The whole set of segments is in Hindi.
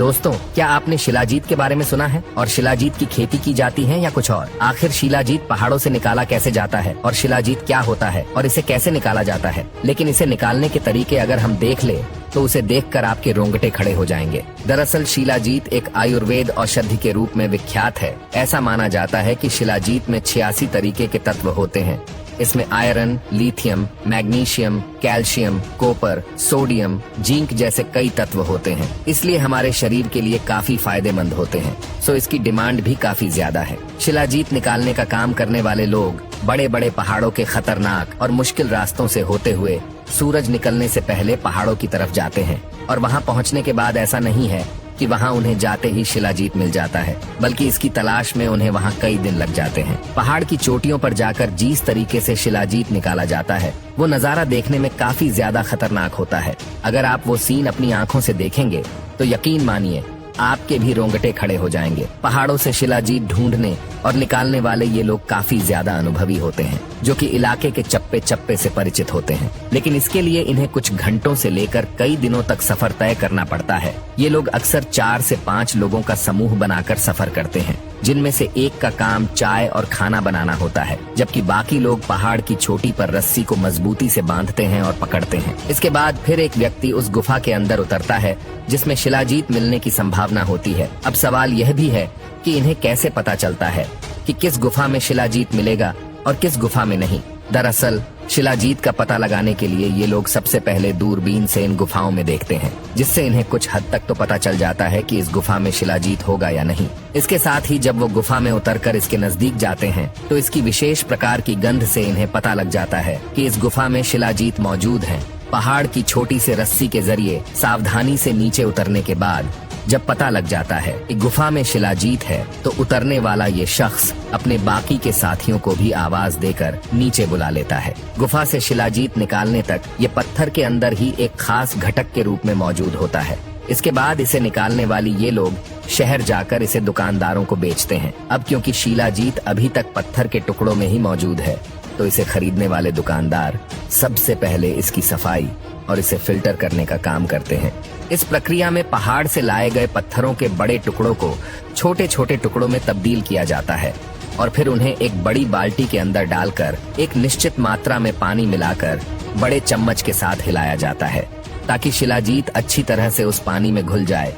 दोस्तों, क्या आपने शिलाजीत के बारे में सुना है? और शिलाजीत की खेती की जाती है या कुछ और? आखिर शिलाजीत पहाड़ों से निकाला कैसे जाता है और शिलाजीत क्या होता है और इसे कैसे निकाला जाता है? लेकिन इसे निकालने के तरीके अगर हम देख ले तो उसे देखकर आपके रोंगटे खड़े हो जाएंगे। दरअसल शिलाजीत एक आयुर्वेद औषधि के रूप में विख्यात है। ऐसा माना जाता है कि शिलाजीत में 86 तरीके के तत्व होते हैं। इसमें iron, lithium, magnesium, calcium, copper, sodium, zinc जैसे कई तत्व होते हैं। इसलिए हमारे शरीर के लिए काफी फायदेमंद होते हैं। सो इसकी डिमांड भी काफी ज्यादा है। शिलाजीत निकालने का काम करने वाले लोग बड़े बड़े पहाड़ों के खतरनाक और मुश्किल रास्तों से होते हुए सूरज निकलने से पहले पहाड़ों की तरफ जाते हैं और वहां पहुंचने के बाद ऐसा नहीं है कि वहां उन्हें जाते ही शिलाजीत मिल जाता है, बल्कि इसकी तलाश में उन्हें वहां कई दिन लग जाते हैं। पहाड़ की चोटियों पर जाकर जिस तरीके से शिलाजीत निकाला जाता है वो नजारा देखने में काफी ज्यादा खतरनाक होता है। अगर आप वो सीन अपनी आंखों से देखेंगे तो यकीन मानिए आपके भी रोंगटे खड़े हो जाएंगे। पहाड़ों से शिलाजीत ढूंढने और निकालने वाले ये लोग काफी ज्यादा अनुभवी होते हैं, जो कि इलाके के चप्पे चप्पे से परिचित होते हैं। लेकिन इसके लिए इन्हें कुछ घंटों से लेकर कई दिनों तक सफर तय करना पड़ता है। ये लोग अक्सर 4 से 5 लोगों का समूह बनाकर सफर करते हैं, जिनमें से एक का काम चाय और खाना बनाना होता है, जबकि बाकी लोग पहाड़ की चोटी पर रस्सी को मजबूती से बांधते हैं और पकड़ते हैं। इसके बाद फिर एक व्यक्ति उस गुफा के अंदर उतरता है जिसमें शिलाजीत मिलने की संभावना होती है। अब सवाल यह भी है कि इन्हें कैसे पता चलता है कि किस गुफा में शिलाजीत मिलेगा और किस गुफा में नहीं। दरअसल शिलाजीत का पता लगाने के लिए ये लोग सबसे पहले दूरबीन से इन गुफाओं में देखते हैं, जिससे इन्हें कुछ हद तक तो पता चल जाता है कि इस गुफा में शिलाजीत होगा या नहीं। इसके साथ ही जब वो गुफा में उतरकर इसके नजदीक जाते हैं तो इसकी विशेष प्रकार की गंध से इन्हें पता लग जाता है कि इस गुफा में शिलाजीत मौजूद है। पहाड़ की छोटी से रस्सी के जरिए सावधानी से नीचे उतरने के बाद जब पता लग जाता है कि गुफा में शिलाजीत है तो उतरने वाला ये शख्स अपने बाकी के साथियों को भी आवाज देकर नीचे बुला लेता है। गुफा से शिलाजीत निकालने तक ये पत्थर के अंदर ही एक खास घटक के रूप में मौजूद होता है। इसके बाद इसे निकालने वाली ये लोग शहर जाकर इसे दुकानदारों को बेचते हैं। अब क्योंकि शिलाजीत अभी तक पत्थर के टुकड़ों में ही मौजूद है तो इसे खरीदने वाले दुकानदार सबसे पहले इसकी सफाई और इसे फिल्टर करने का काम करते हैं। इस प्रक्रिया में पहाड़ से लाए गए पत्थरों के बड़े टुकड़ों को छोटे छोटे टुकड़ों में तब्दील किया जाता है और फिर उन्हें एक बड़ी बाल्टी के अंदर डालकर एक निश्चित मात्रा में पानी मिलाकर बड़े चम्मच के साथ हिलाया जाता है ताकि शिलाजीत अच्छी तरह से उस पानी में घुल जाए।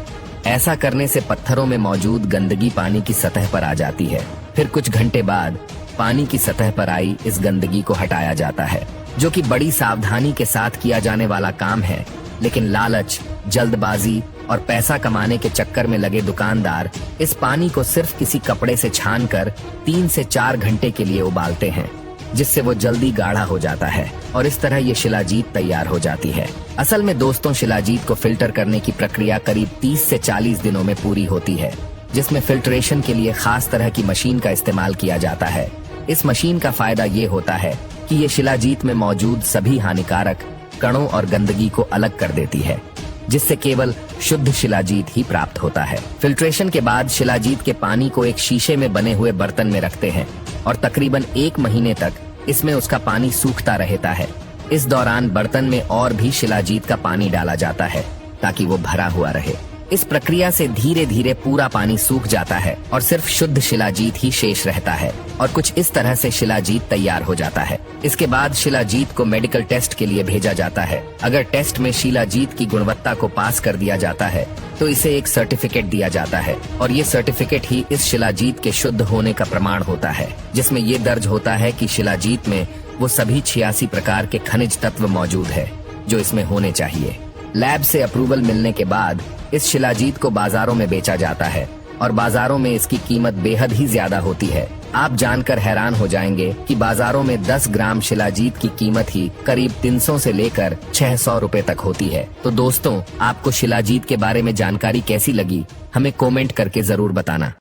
ऐसा करने से पत्थरों में मौजूद गंदगी पानी की सतह पर आ जाती है। फिर कुछ घंटे बाद पानी की सतह पर आई इस गंदगी को हटाया जाता है, जो कि बड़ी सावधानी के साथ किया जाने वाला काम है। लेकिन लालच, जल्दबाजी और पैसा कमाने के चक्कर में लगे दुकानदार इस पानी को सिर्फ किसी कपड़े से छानकर 3 से 4 घंटे के लिए उबालते हैं, जिससे वो जल्दी गाढ़ा हो जाता है और इस तरह ये शिलाजीत तैयार हो जाती है। असल में दोस्तों, शिलाजीत को फिल्टर करने की प्रक्रिया करीब 30 से 40 दिनों में पूरी होती है, जिसमें फिल्ट्रेशन के लिए खास तरह की मशीन का इस्तेमाल किया जाता है। इस मशीन का फायदा ये होता है कि ये शिलाजीत में मौजूद सभी हानिकारक कणों और गंदगी को अलग कर देती है, जिससे केवल शुद्ध शिलाजीत ही प्राप्त होता है। फिल्ट्रेशन के बाद शिलाजीत के पानी को एक शीशे में बने हुए बर्तन में रखते हैं और तकरीबन 1 महीने तक इसमें उसका पानी सूखता रहता है। इस दौरान बर्तन में और भी शिलाजीत का पानी डाला जाता है ताकि वो भरा हुआ रहे। इस प्रक्रिया से धीरे धीरे पूरा पानी सूख जाता है और सिर्फ शुद्ध शिलाजीत ही शेष रहता है और कुछ इस तरह से शिलाजीत तैयार हो जाता है। इसके बाद शिलाजीत को मेडिकल टेस्ट के लिए भेजा जाता है। अगर टेस्ट में शिलाजीत की गुणवत्ता को पास कर दिया जाता है तो इसे एक सर्टिफिकेट दिया जाता है और ये सर्टिफिकेट ही इस शिलाजीत के शुद्ध होने का प्रमाण होता है, जिसमें ये दर्ज होता है कि शिलाजीत में वो सभी 86 प्रकार के खनिज तत्व मौजूद है जो इसमें होने चाहिए। लैब से अप्रूवल मिलने के बाद इस शिलाजीत को बाजारों में बेचा जाता है और बाजारों में इसकी कीमत बेहद ही ज्यादा होती है। आप जानकर हैरान हो जाएंगे कि बाजारों में 10 ग्राम शिलाजीत की कीमत ही करीब 300 से लेकर 600 रुपए तक होती है। तो दोस्तों, आपको शिलाजीत के बारे में जानकारी कैसी लगी हमें कमेंट करके जरूर बताना।